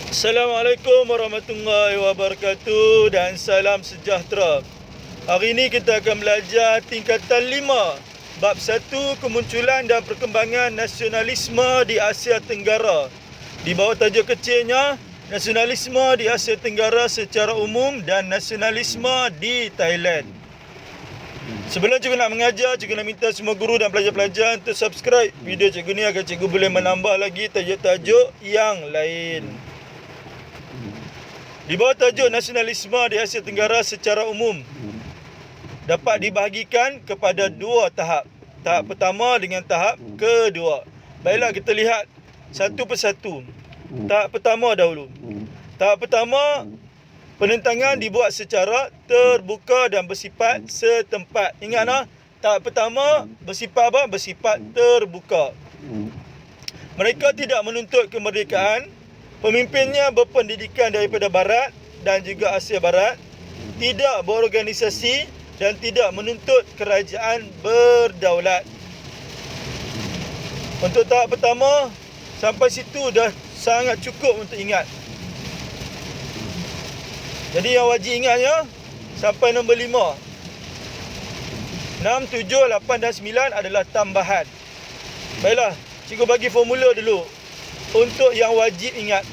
Assalamualaikum warahmatullahi wabarakatuh dan salam sejahtera. Hari ini kita akan belajar tingkatan 5, bab 1, kemunculan dan perkembangan nasionalisme di Asia Tenggara. Di bawah tajuk kecilnya, nasionalisme di Asia Tenggara secara umum dan nasionalisme di Thailand. Sebelum cikgu nak mengajar, cikgu nak minta semua guru dan pelajar-pelajar untuk subscribe video cikgu ni agar cikgu boleh menambah lagi tajuk-tajuk yang lain. Di bawah tajuk nasionalisme di Asia Tenggara secara umum dapat dibahagikan kepada dua tahap. Tahap pertama dengan tahap kedua. Baiklah kita lihat satu persatu. Tahap pertama dahulu. Tahap pertama, penentangan dibuat secara terbuka dan bersifat setempat. Ingatlah, tahap pertama bersifat apa? Bersifat terbuka. Mereka tidak menuntut kemerdekaan. Pemimpinnya berpendidikan daripada Barat dan juga Asia Barat, tidak berorganisasi dan tidak menuntut kerajaan berdaulat. Untuk tahap pertama, sampai situ dah sangat cukup untuk ingat. Jadi yang wajib ingatnya, sampai nombor 5. 6, 7, 8 dan 9 adalah tambahan. Baiklah, cikgu bagi formula dulu. Untuk yang wajib ingat,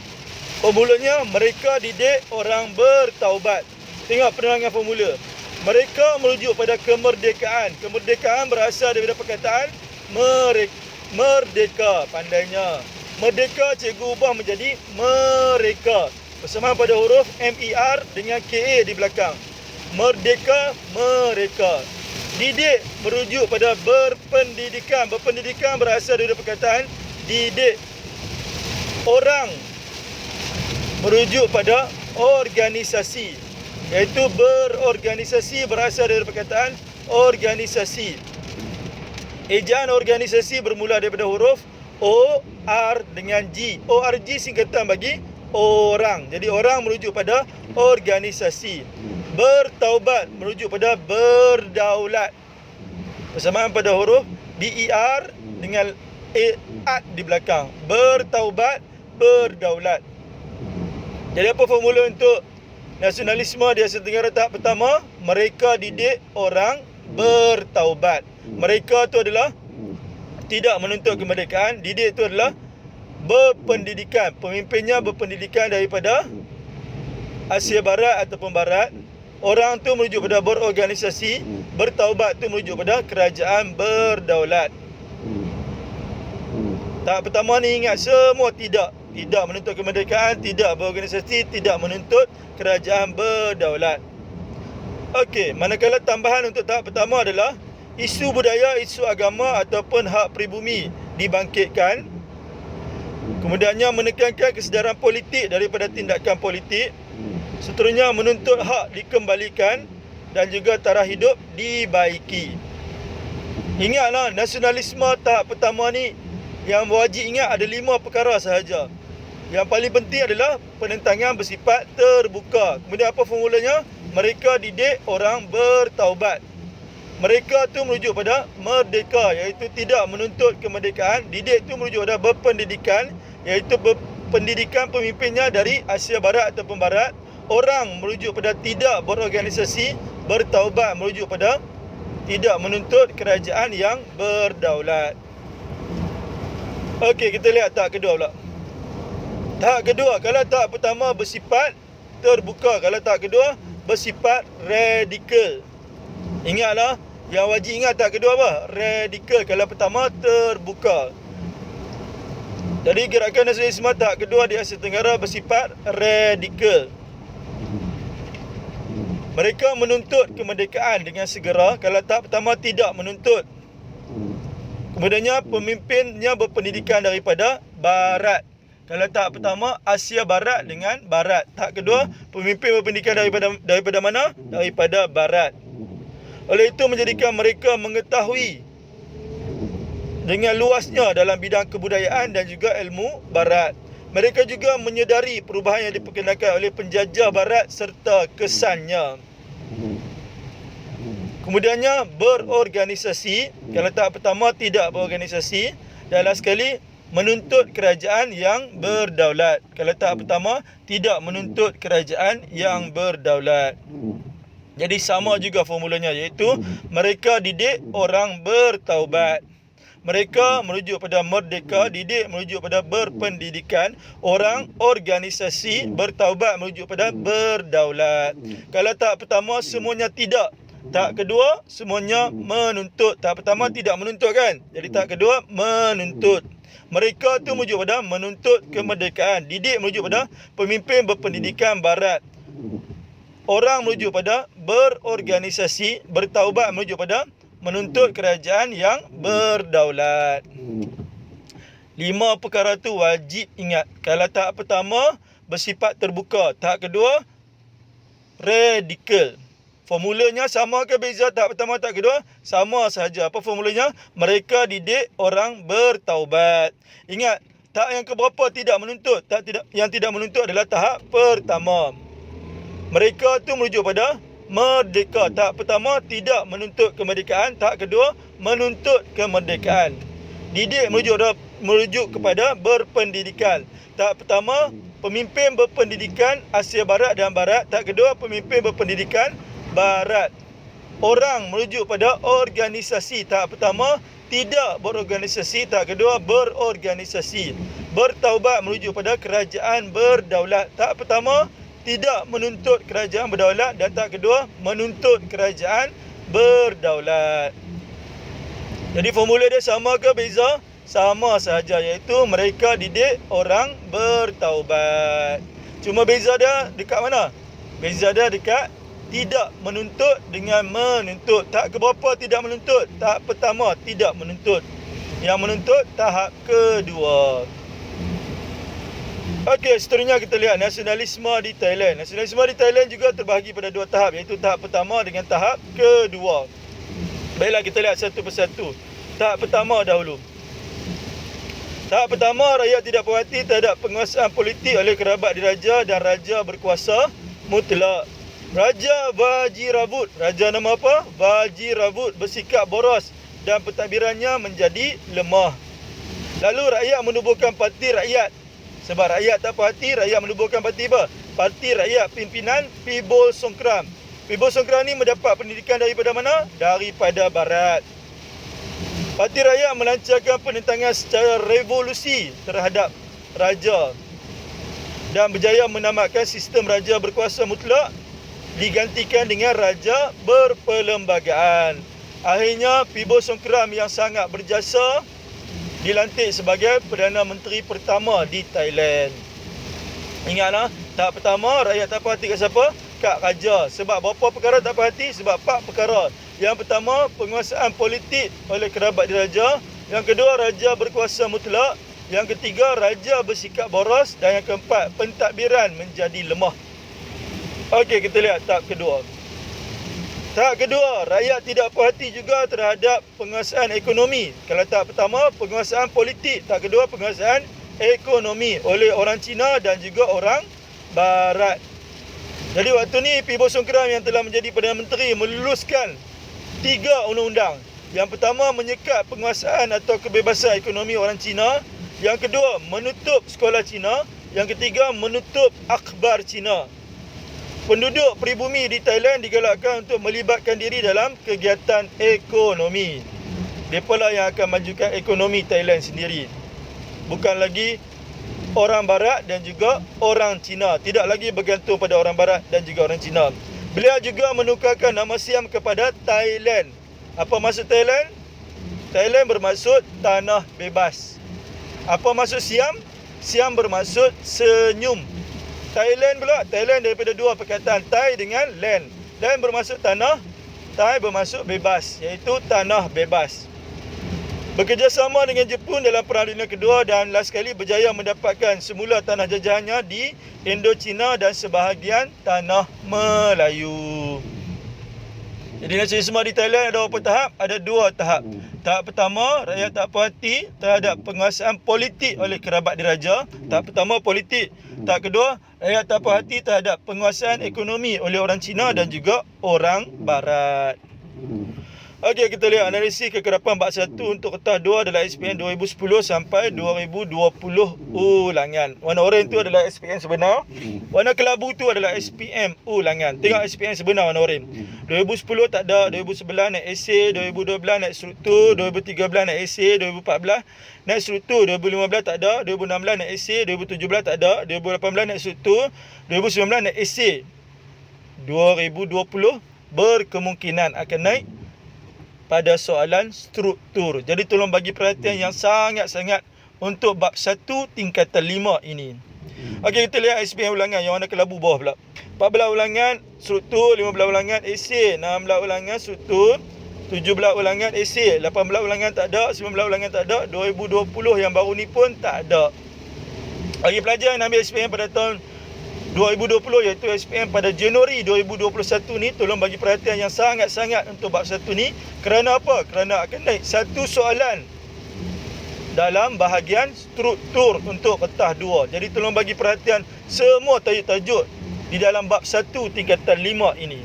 formulanya mereka didik orang bertaubat. Tengok penerangan formula. Mereka merujuk pada kemerdekaan. Kemerdekaan berasal daripada perkataan merdeka. Pandainya. Merdeka cikgu ubah menjadi mereka. Persamaan pada huruf MER dengan KA di belakang. Merdeka, mereka. Didik merujuk pada berpendidikan. Berpendidikan berasal daripada perkataan didik. Orang merujuk pada organisasi, iaitu berorganisasi berasal dari perkataan organisasi. Ejaan organisasi bermula daripada huruf O, R dengan G. ORG singkatan bagi orang. Jadi orang merujuk pada organisasi. Bertaubat merujuk pada berdaulat. Persamaan pada huruf BER dengan at di belakang. Bertaubat, berdaulat. Jadi apa formula untuk nasionalisme di Asia Tenggara tahap pertama? Mereka didik orang bertaubat. Mereka itu adalah tidak menuntut kemerdekaan. Didik itu adalah berpendidikan. Pemimpinnya berpendidikan daripada Asia Barat ataupun Barat. Orang tu merujuk pada berorganisasi. Bertaubat tu merujuk pada kerajaan berdaulat. Tahap pertama ni ingat semua tidak menuntut kemerdekaan, tidak berorganisasi, tidak menuntut kerajaan berdaulat. Okey, manakala tambahan untuk tahap pertama adalah isu budaya, isu agama ataupun hak pribumi dibangkitkan. Kemudiannya menekankan kesedaran politik daripada tindakan politik. Seterusnya menuntut hak dikembalikan dan juga taraf hidup dibaiki. Ingatlah, nasionalisme tahap pertama ni yang wajib ingat ada 5 perkara sahaja. Yang paling penting adalah penentangan bersifat terbuka. Kemudian apa formulanya? Mereka didik orang bertaubat. Mereka tu merujuk pada merdeka, iaitu tidak menuntut kemerdekaan. Didik tu merujuk pada berpendidikan, iaitu pendidikan pemimpinnya dari Asia Barat ataupun Barat. Orang merujuk pada tidak berorganisasi. Bertaubat merujuk pada tidak menuntut kerajaan yang berdaulat. Okey, kita lihat tahap kedua pula. Tahap kedua, kalau tahap pertama bersifat terbuka, kalau tahap kedua bersifat radikal. Ingatlah, yang wajib ingat tahap kedua apa? Radikal. Kalau pertama terbuka. Jadi gerakan nasionalisme tahap kedua di Asia Tenggara bersifat radikal. Mereka menuntut kemerdekaan dengan segera. Kalau tahap pertama tidak menuntut. Kemudiannya pemimpinnya berpendidikan daripada Barat. Kalau tahap pertama Asia Barat dengan Barat. Tahap kedua pemimpin berpendidikan daripada mana? Daripada Barat. Oleh itu menjadikan mereka mengetahui dengan luasnya dalam bidang kebudayaan dan juga ilmu Barat. Mereka juga menyedari perubahan yang diperkenalkan oleh penjajah Barat serta kesannya. Kemudiannya berorganisasi. Kalau tahap pertama tidak berorganisasi. Dan last sekali menuntut kerajaan yang berdaulat. Kalau tahap pertama, tidak menuntut kerajaan yang berdaulat. Jadi sama juga formulanya, iaitu mereka didik orang bertaubat. Mereka merujuk pada merdeka, didik merujuk pada berpendidikan, orang organisasi, bertaubat merujuk pada berdaulat. Kalau tahap pertama semuanya tidak. Tahap kedua semuanya menuntut. Tahap pertama tidak menuntut kan? Jadi tahap kedua menuntut. Mereka tu merujuk pada menuntut kemerdekaan. Didik merujuk pada pemimpin berpendidikan barat. Orang merujuk pada berorganisasi, bertaubat merujuk pada menuntut kerajaan yang berdaulat. 5 perkara tu wajib ingat. Kalau tahap pertama bersifat terbuka, tahap kedua radikal. Formulanya sama ke beza tahap pertama, tahap kedua? Sama sahaja. Apa formulanya? Mereka didik orang bertaubat. Ingat, tahap yang keberapa tidak menuntut? Yang tidak menuntut adalah tahap pertama. Mereka tu merujuk pada merdeka. Tahap pertama tidak menuntut kemerdekaan. Tahap kedua menuntut kemerdekaan. Didik merujuk kepada berpendidikan. Tahap pertama pemimpin berpendidikan Asia Barat dan Barat. Tahap kedua pemimpin berpendidikan Barat. Orang merujuk pada organisasi. Tahap pertama tidak berorganisasi. Tahap kedua berorganisasi. Bertaubat merujuk pada kerajaan berdaulat. Tahap pertama tidak menuntut kerajaan berdaulat dan tahap kedua menuntut kerajaan berdaulat. Jadi formula dia sama ke beza? Sama sahaja, iaitu mereka didik orang bertaubat. Cuma beza dia dekat mana? Beza dia dekat tidak menuntut dengan menuntut. Tahap keberapa tidak menuntut? Tahap pertama tidak menuntut. Yang menuntut tahap kedua. Okey, seterusnya kita lihat nasionalisme di Thailand. Nasionalisme di Thailand juga terbahagi pada 2 tahap, iaitu tahap pertama dengan tahap kedua. Baiklah, kita lihat satu persatu. Tahap pertama dahulu. Tahap pertama, rakyat tidak puas hati terhadap penguasaan politik oleh kerabat diraja dan raja berkuasa mutlak. Raja Vajirabut, raja nama apa? Vajirabut, bersikap boros dan pentadbirannya menjadi lemah. Lalu rakyat menubuhkan parti rakyat. Sebab rakyat tak puas hati, rakyat menubuhkan parti apa? Parti rakyat pimpinan Pibol Songkram. Pibol Songkram ni mendapat pendidikan daripada mana? Daripada barat. Parti rakyat melancarkan penentangan secara revolusi terhadap raja dan berjaya menamatkan sistem raja berkuasa mutlak digantikan dengan raja berperlembagaan. Akhirnya Pibol Songkram yang sangat berjasa dilantik sebagai Perdana Menteri pertama di Thailand. Ingatlah, tahap pertama rakyat tak puas hati kat siapa? Kat raja. Sebab berapa perkara tak puas hati? Sebab 4 perkara. Yang pertama, penguasaan politik oleh kerabat diraja. Yang kedua, raja berkuasa mutlak. Yang ketiga, raja bersikap boros. Dan yang keempat, pentadbiran menjadi lemah. Okey, kita lihat tahap kedua. Tahap kedua, rakyat tidak puas hati juga terhadap penguasaan ekonomi. Kalau tahap pertama, penguasaan politik. Tahap kedua, penguasaan ekonomi oleh orang Cina dan juga orang Barat. Jadi waktu ni, Pibol Songkram yang telah menjadi Perdana Menteri meluluskan 3 undang-undang. Yang pertama, menyekat penguasaan atau kebebasan ekonomi orang Cina. Yang kedua, menutup sekolah Cina. Yang ketiga, menutup akhbar Cina. Penduduk pribumi di Thailand digalakkan untuk melibatkan diri dalam kegiatan ekonomi. Mereka lah yang akan majukan ekonomi Thailand sendiri. Bukan lagi orang Barat dan juga orang Cina. Tidak lagi bergantung pada orang Barat dan juga orang Cina. Beliau juga menukarkan nama Siam kepada Thailand. Apa maksud Thailand? Thailand bermaksud tanah bebas. Apa maksud Siam? Siam bermaksud senyum. Thailand pula, Thailand daripada 2 perkataan Thai dengan land. Land bermaksud tanah, Thai bermaksud bebas, iaitu tanah bebas. Bekerjasama dengan Jepun dalam Perang Dunia Kedua dan last sekali berjaya mendapatkan semula tanah jajahannya di Indochina dan sebahagian tanah Melayu. Jadi nasionalisme di Thailand ada berapa tahap? Ada 2 tahap. Tahap pertama, rakyat tak puas hati terhadap penguasaan politik oleh kerabat diraja. Tahap pertama, politik. Tahap kedua, rakyat tak puas hati terhadap penguasaan ekonomi oleh orang Cina dan juga orang Barat. Okey, kita lihat analisis kekerapan bab 1 untuk kertas 2 adalah SPM 2010 sampai 2020 ulangan. Warna oranye tu adalah SPM sebenar. Warna kelabu tu adalah SPM ulangan. Tengok SPM sebenar warna oranye. 2010 tak ada, 2011 naik esei, 2012 naik struktur, 2013 naik esei, 2014 naik struktur, 2015 tak ada, 2016 naik esei, 2017 tak ada, 2018 naik struktur, 2019 naik esei. 2020 berkemungkinan akan naik pada soalan struktur. Jadi tolong bagi perhatian yang sangat-sangat untuk bab 1 tingkatan 5 ini. Okey, kita lihat SPM ulangan yang warna kelabu bawah pula. 14 ulangan struktur, 15 ulangan esei, 16 ulangan struktur, 17 ulangan esei, 18 ulangan tak ada, 19 ulangan tak ada, 2020 yang baru ni pun tak ada. Bagi pelajar yang ambil SPM pada tahun 2020 iaitu SPM pada Januari 2021 ni, tolong bagi perhatian yang sangat-sangat untuk bab 1 ni. Kerana apa? Kerana akan naik satu soalan dalam bahagian struktur untuk kertas 2. Jadi tolong bagi perhatian semua tajuk-tajuk di dalam bab 1 tingkatan 5 ini.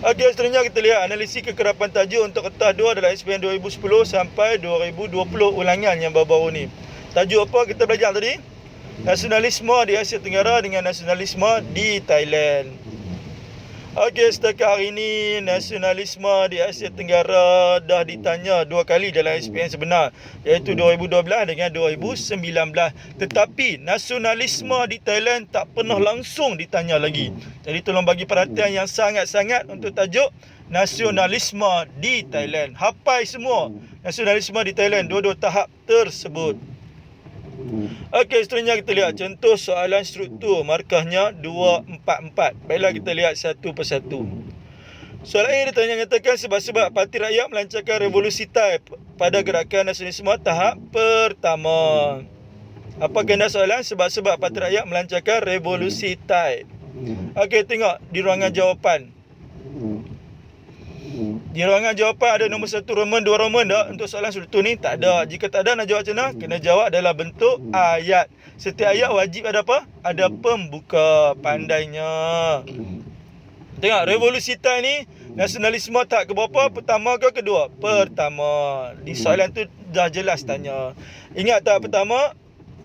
Okey, seterusnya kita lihat analisis kekerapan tajuk untuk kertas 2 adalah SPM 2010 sampai 2020 ulangan yang baru-baru ni. Tajuk apa kita belajar tadi? Nasionalisme di Asia Tenggara dengan nasionalisme di Thailand. Okey, setakat hari ini nasionalisme di Asia Tenggara dah ditanya 2 kali dalam SPM sebenar, iaitu 2012 dengan 2019. Tetapi nasionalisme di Thailand tak pernah langsung ditanya lagi. Jadi tolong bagi perhatian yang sangat-sangat untuk tajuk nasionalisme di Thailand. Hafal semua nasionalisme di Thailand, dua-dua tahap tersebut. Okey, seterusnya kita lihat contoh soalan struktur. Markahnya 244. Baiklah, kita lihat satu persatu. Soalan ini nyatakan sebab-sebab Parti Rakyat melancarkan revolusi Thai pada gerakan nasionalisme tahap pertama. Apa ganda soalan? Sebab-sebab Parti Rakyat melancarkan revolusi Thai. Okey, tengok di ruangan jawapan. Di ruangan jawapan ada nombor 1 Roman, 2 Roman tak? Untuk soalan struktur ni tak ada. Jika tak ada, nak jawab macam mana? Kena jawab dalam bentuk ayat. Setiap ayat wajib ada apa? Ada pembuka. Pandainya. Tengok, revolusi Thai ni nasionalisme tak ke berapa? Pertama ke kedua? Pertama. Di soalan tu dah jelas tanya. Ingat tak pertama?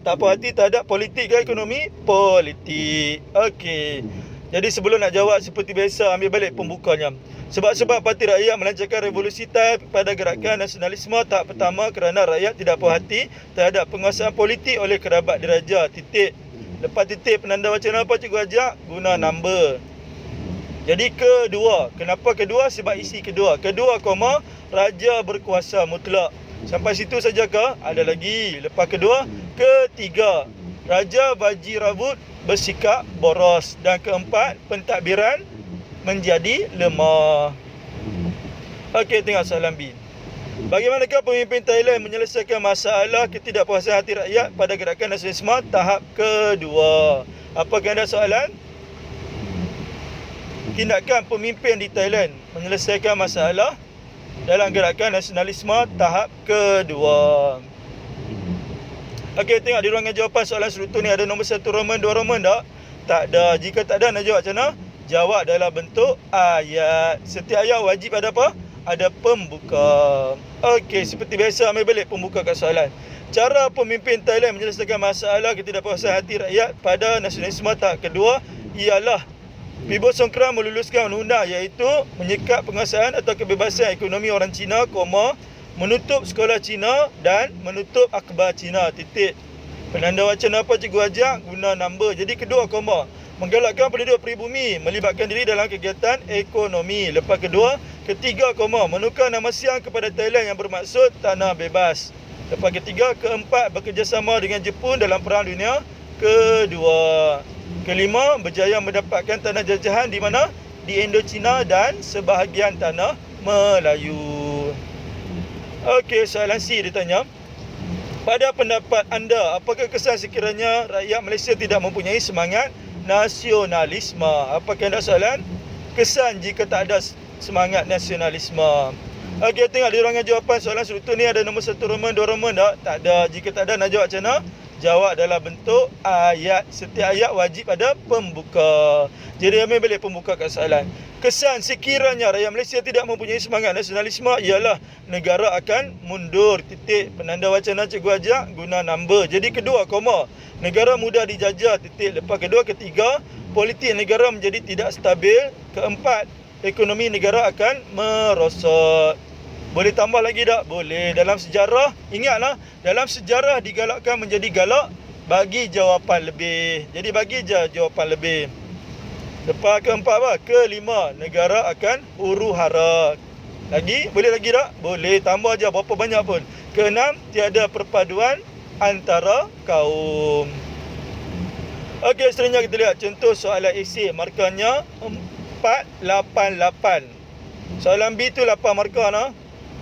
Tak puas hati terhadap politik ke ekonomi? Politik. Okey. Jadi sebelum nak jawab seperti biasa, ambil balik pembukanya. Sebab-sebab Parti Rakyat melancarkan revolusi Thai pada gerakan nasionalisme tahap pertama kerana rakyat tidak puas hati terhadap penguasaan politik oleh kerabat diraja. Titik. Lepas titik penanda macam apa cikgu ajak? Guna number. Jadi kedua. Kenapa kedua? Sebab isi kedua. Kedua, koma, raja berkuasa mutlak. Sampai situ saja ke? Ada lagi. Lepas kedua. Ketiga, raja Vajirabut bersikap boros. Dan keempat, pentadbiran menjadi lemah. Okey, tengok soalan B. Bagaimanakah pemimpin Thailand menyelesaikan masalah ketidakpuasan hati rakyat pada gerakan nasionalisme tahap kedua? Apa ganda soalan? Tindakan pemimpin di Thailand menyelesaikan masalah dalam gerakan nasionalisme tahap kedua. Okey, tengok di ruangan jawapan soalan struktur ni ada nombor 1 Roman, 2 Roman tak? Tak ada. Jika tak ada, nak jawab macam mana? Jawab dalam bentuk ayat. Setiap ayat wajib ada apa? Ada pembuka. Okey, seperti biasa ambil balik pembuka kat soalan. Cara pemimpin Thailand menyelesaikan masalah ketidakpuasan hati rakyat pada nasionalisme tahap kedua ialah Pibo Songkram meluluskan undang-undang iaitu menyekat penguasaan atau kebebasan ekonomi orang Cina, menutup sekolah Cina dan menutup akhbar Cina. Titik. Penanda wacana apa cikgu ajak? Guna number. Jadi kedua, koma, menggalakkan penduduk peribumi melibatkan diri dalam kegiatan ekonomi. Lepas kedua. Ketiga, koma, menukar nama siang kepada Thailand yang bermaksud tanah bebas. Lepas ketiga. Keempat, bekerjasama dengan Jepun dalam Perang Dunia Kedua. Kelima, berjaya mendapatkan tanah jajahan di mana? Di Indochina dan sebahagian tanah Melayu. Okey, soalan C ditanya. Pada pendapat anda, apakah kesan sekiranya rakyat Malaysia tidak mempunyai semangat nasionalisme? Apa kanda soalan? Kesan jika tak ada semangat nasionalisme. Okey, tengok di ruangan jawapan soalan struktur ni ada nombor 1 Roman, 2 Roman tak? Tak ada. Jika tak ada, nak jawab macam mana? jawab dalam bentuk ayat. Setiap ayat wajib ada pembuka. Jadi ambil balik pembuka kat soalan. Kesan sekiranya rakyat Malaysia tidak mempunyai semangat nasionalisme ialah negara akan mundur. Titik. Penanda wacana cikgu ajak guna number. Jadi kedua, koma. Negara mudah dijajah. Titik. Lepas kedua, ketiga, politik negara menjadi tidak stabil. Keempat, ekonomi negara akan merosot. Boleh tambah lagi tak? Boleh. Dalam sejarah, ingatlah, dalam sejarah digalakkan menjadi galak, bagi jawapan lebih. Jadi bagi je jawapan lebih. Lepas keempat apa? Kelima, negara akan huru-hara. Lagi? Boleh lagi tak? Boleh. Tambah je berapa banyak pun. Keenam, tiada perpaduan antara kaum. Okey, seterusnya kita lihat contoh soalan esei. Markahnya 488. Soalan B tu 8 markah nah.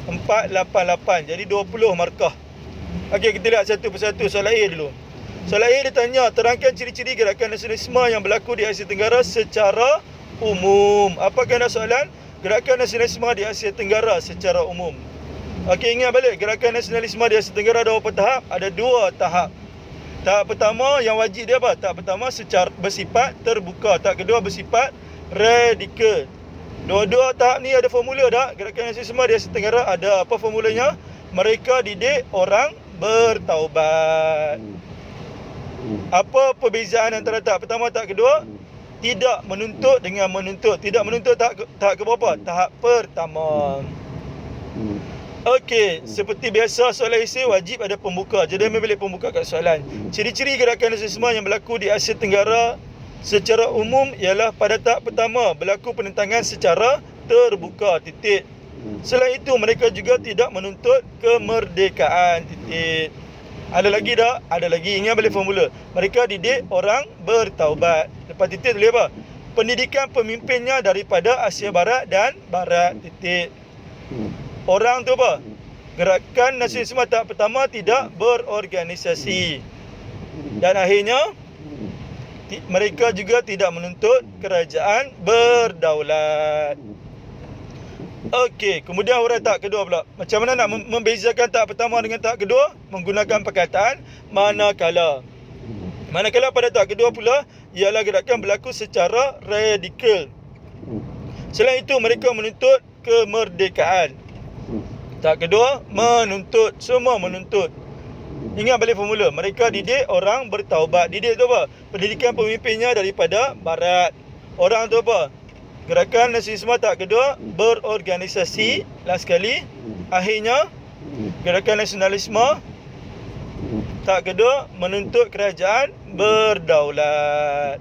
488. Jadi 20 markah. Okey, kita lihat satu persatu. Soalan A dulu. Soalan A dia tanya, terangkan ciri-ciri gerakan nasionalisme yang berlaku di Asia Tenggara secara umum. Apa kena soalan? Gerakan nasionalisme di Asia Tenggara secara umum. Okey, ingat balik. Gerakan nasionalisme di Asia Tenggara ada berapa tahap? Ada 2 tahap. Tahap pertama yang wajib dia apa? Tahap pertama secara bersifat terbuka. Tahap kedua bersifat radikal. Dua-dua tahap ni ada formula tak? Gerakan nasionalisme di Asia Tenggara ada. Apa formulanya? Mereka didik orang bertaubat. Apa perbezaan antara tahap pertama dan tahap kedua? Tidak menuntut dengan menuntut. Tidak menuntut tahap ke berapa? Tahap pertama. Okey, seperti biasa soalan esei wajib ada pembuka. Jadi ambil balik pembuka kat soalan. Ciri-ciri gerakan nasionalisme yang berlaku di Asia Tenggara secara umum ialah pada tahap pertama berlaku penentangan secara terbuka. Titik. Selain itu mereka juga tidak menuntut kemerdekaan. Titik. Ada lagi tak? Ada lagi. Ingat balik formula. Mereka didik orang bertaubat. Lepas titik tulis apa? Pendidikan pemimpinnya daripada Asia Barat dan Barat. Titik. Orang tu apa? Gerakan nasionalisme tahap pertama tidak berorganisasi. Dan akhirnya mereka juga tidak menuntut kerajaan berdaulat. Okey, kemudian huraian tahap kedua pula. Macam mana nak membezakan tahap pertama dengan tahap kedua? Menggunakan perkataan manakala. Manakala pada tahap kedua pula ialah gerakan berlaku secara radikal. Selain itu mereka menuntut kemerdekaan. Tahap kedua menuntut, semua menuntut. Ingat balik formula. Mereka didik orang bertaubat. Didik tu apa? Pendidikan pemimpinnya daripada barat. Orang tu apa? Gerakan nasionalisme tahap kedua berorganisasi. Last sekali. Akhirnya gerakan nasionalisme tahap kedua menuntut kerajaan berdaulat.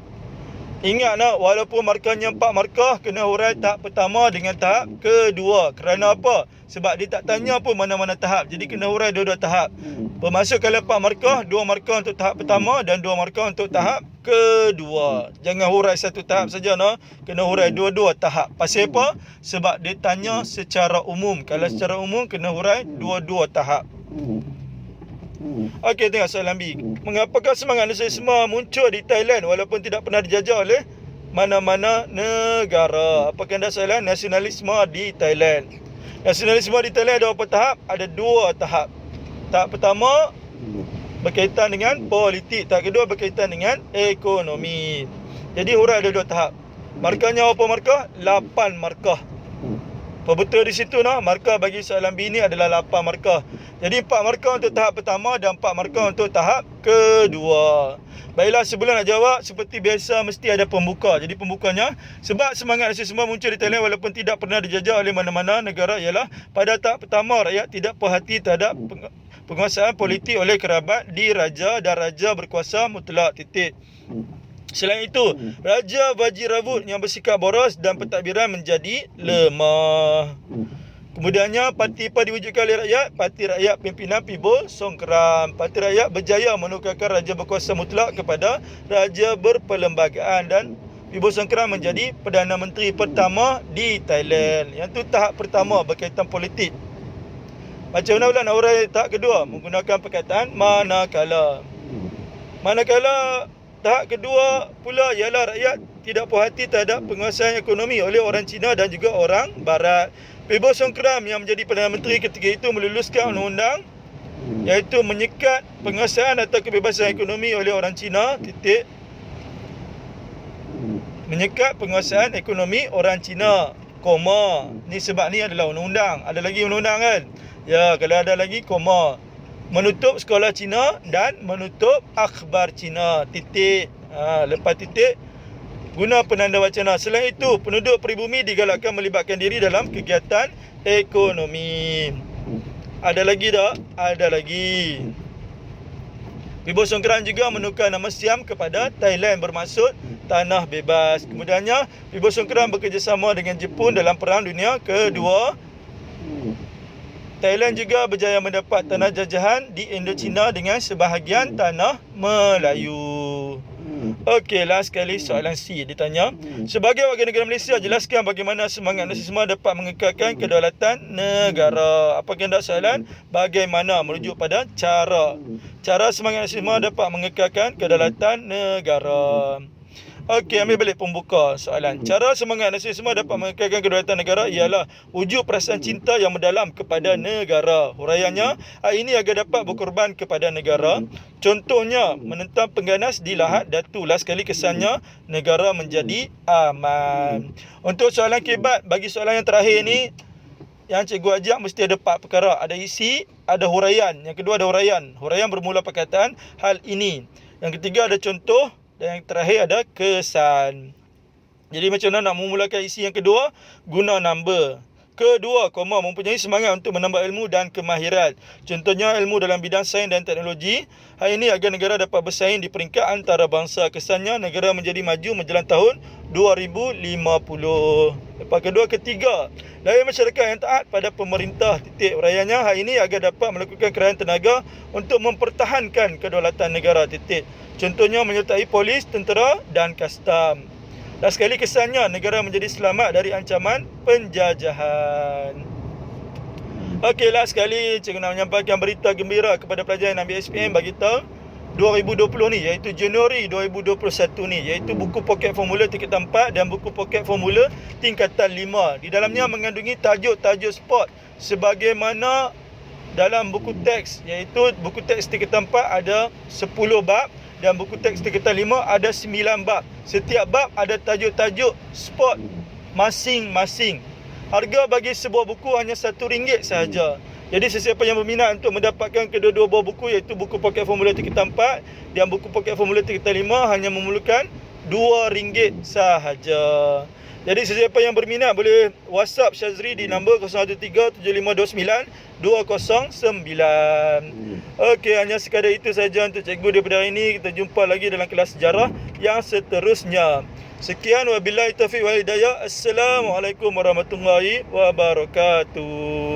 Ingat nak, walaupun markahnya 4 markah, kena hurai tahap pertama dengan tahap kedua. Kerana apa? Sebab dia tak tanya pun mana-mana tahap. Jadi kena hurai dua-dua tahap. Bermaksud kalau 4 markah, 2 markah untuk tahap pertama dan 2 markah untuk tahap kedua. Jangan hurai satu tahap saja no. Kena hurai dua-dua tahap. Pasal apa? Sebab dia tanya secara umum. Kalau secara umum kena hurai dua-dua tahap. Okey, tengok soalan B. Mengapakah semangat nasionalisme muncul di Thailand walaupun tidak pernah dijajah oleh mana-mana negara? Apa kanda soalan? Nasionalisme di Thailand. Nasionalisme di Thailand ada berapa tahap? Ada 2 tahap. Tahap pertama berkaitan dengan politik. Tahap kedua berkaitan dengan ekonomi. Jadi hurai ada 2 tahap. Markahnya berapa markah? 8 markah. Apa betul di situ nah? Markah bagi soalan B ni adalah 8 markah. Jadi 4 markah untuk tahap pertama dan 4 markah untuk tahap kedua. Baiklah, sebelum nak jawab, seperti biasa mesti ada pembuka. Jadi pembukanya, sebab semangat nasionalisme muncul di Thailand walaupun tidak pernah dijajah oleh mana-mana negara ialah pada tahap pertama rakyat tidak puas hati terhadap penguasaan politik oleh kerabat diraja dan raja berkuasa mutlak. Titik. Selain itu, Raja Vajiravud yang bersikap boros dan pentadbiran menjadi lemah. Kemudiannya, parti apa diwujudkan oleh rakyat? Parti Rakyat Pimpinan Pibo Songkram. Parti Rakyat berjaya menukarkan raja berkuasa mutlak kepada raja berperlembagaan dan Pibo Songkram menjadi Perdana Menteri pertama di Thailand. Yang tu tahap pertama berkaitan politik. Macam mana pula nak urai tahap kedua? Menggunakan perkataan manakala. Manakala tahap kedua pula ialah rakyat tidak puas hati terhadap penguasaan ekonomi oleh orang Cina dan juga orang Barat. Pibo Songkram yang menjadi Perdana Menteri ketika itu meluluskan undang-undang iaitu menyekat penguasaan atau kebebasan ekonomi oleh orang Cina, titik. Menyekat penguasaan ekonomi orang Cina, koma. Ni sebab ni adalah undang-undang. Ada lagi undang-undang kan? Ya, kalau ada lagi, koma. Menutup sekolah Cina dan menutup akhbar Cina, titik. Lepas titik, guna penanda wacana. Selain itu, penduduk peribumi digalakkan melibatkan diri dalam kegiatan ekonomi. Ada lagi tak? Ada lagi. Wibo Songkran juga menukar nama Siam kepada Thailand bermaksud tanah bebas. Kemudiannya, Wibo Songkran bekerjasama dengan Jepun dalam Perang Dunia Kedua. Thailand juga berjaya mendapat tanah jajahan di Indochina dengan sebahagian tanah Melayu. Okey, last sekali soalan C ditanya. Sebagai warga negara Malaysia, jelaskan bagaimana semangat nasionalisme dapat mengekalkan kedaulatan negara. Apa kehendak soalan? Bagaimana merujuk pada cara. Cara semangat nasionalisme dapat mengekalkan kedaulatan negara. Okey, ambil balik pembuka soalan. Cara semangat nasionalisme dapat mengekalkan kedaulatan negara ialah wujud perasaan cinta yang mendalam kepada negara. Huraiannya, hal ini agar dapat berkorban kepada negara. Contohnya, menentang pengganas di Lahad Datu. Last sekali kesannya, negara menjadi aman. Untuk soalan kebat, bagi soalan yang terakhir ni, yang cikgu ajak mesti ada 4 perkara. Ada isi, ada huraian. Yang kedua ada huraian. Huraian bermula perkataan hal ini. Yang ketiga ada contoh. Dan yang terakhir ada kesan. Jadi macam mana nak memulakan isi yang kedua? Guna number. Kedua, koma mempunyai semangat untuk menambah ilmu dan kemahiran. Contohnya ilmu dalam bidang sains dan teknologi. Hal ini agar negara dapat bersaing di peringkat antarabangsa. Kesannya negara menjadi maju menjelang tahun 2050. Lepas kedua, ketiga, rakyat masyarakat yang taat pada pemerintah, titik. Huraiannya, hal ini agar dapat melakukan kerjaan tenaga untuk mempertahankan kedaulatan negara, titik. Contohnya menyertai polis, tentera dan kastam. Dan sekali kesannya, negara menjadi selamat dari ancaman penjajahan. Okeylah sekali, cikgu nak menyampaikan berita gembira kepada pelajar yang ambil SPM bagi tahun 2020 ni, iaitu Januari 2021 ni, iaitu buku poket formula tingkatan 4 dan buku poket formula tingkatan 5. Di dalamnya mengandungi tajuk-tajuk sport sebagaimana dalam buku teks, iaitu buku teks tingkatan 4 ada 10 bab dan buku teks tingkatan 5 ada 9 bab. Setiap bab ada tajuk-tajuk sport masing-masing. Harga bagi sebuah buku hanya RM1 sahaja. Jadi sesiapa yang berminat untuk mendapatkan kedua-dua buah buku, iaitu buku poket formula tingkatan 4 dan buku poket formula tingkatan 5, hanya memerlukan RM2 sahaja. Jadi sesiapa yang berminat boleh WhatsApp Syazri di nombor 0137529209. Okey, hanya sekadar itu saja untuk cikgu daripada hari ini. Kita jumpa lagi dalam kelas sejarah yang seterusnya. Sekian, wabillahi taufiq wal hidayah. Assalamualaikum warahmatullahi wabarakatuh.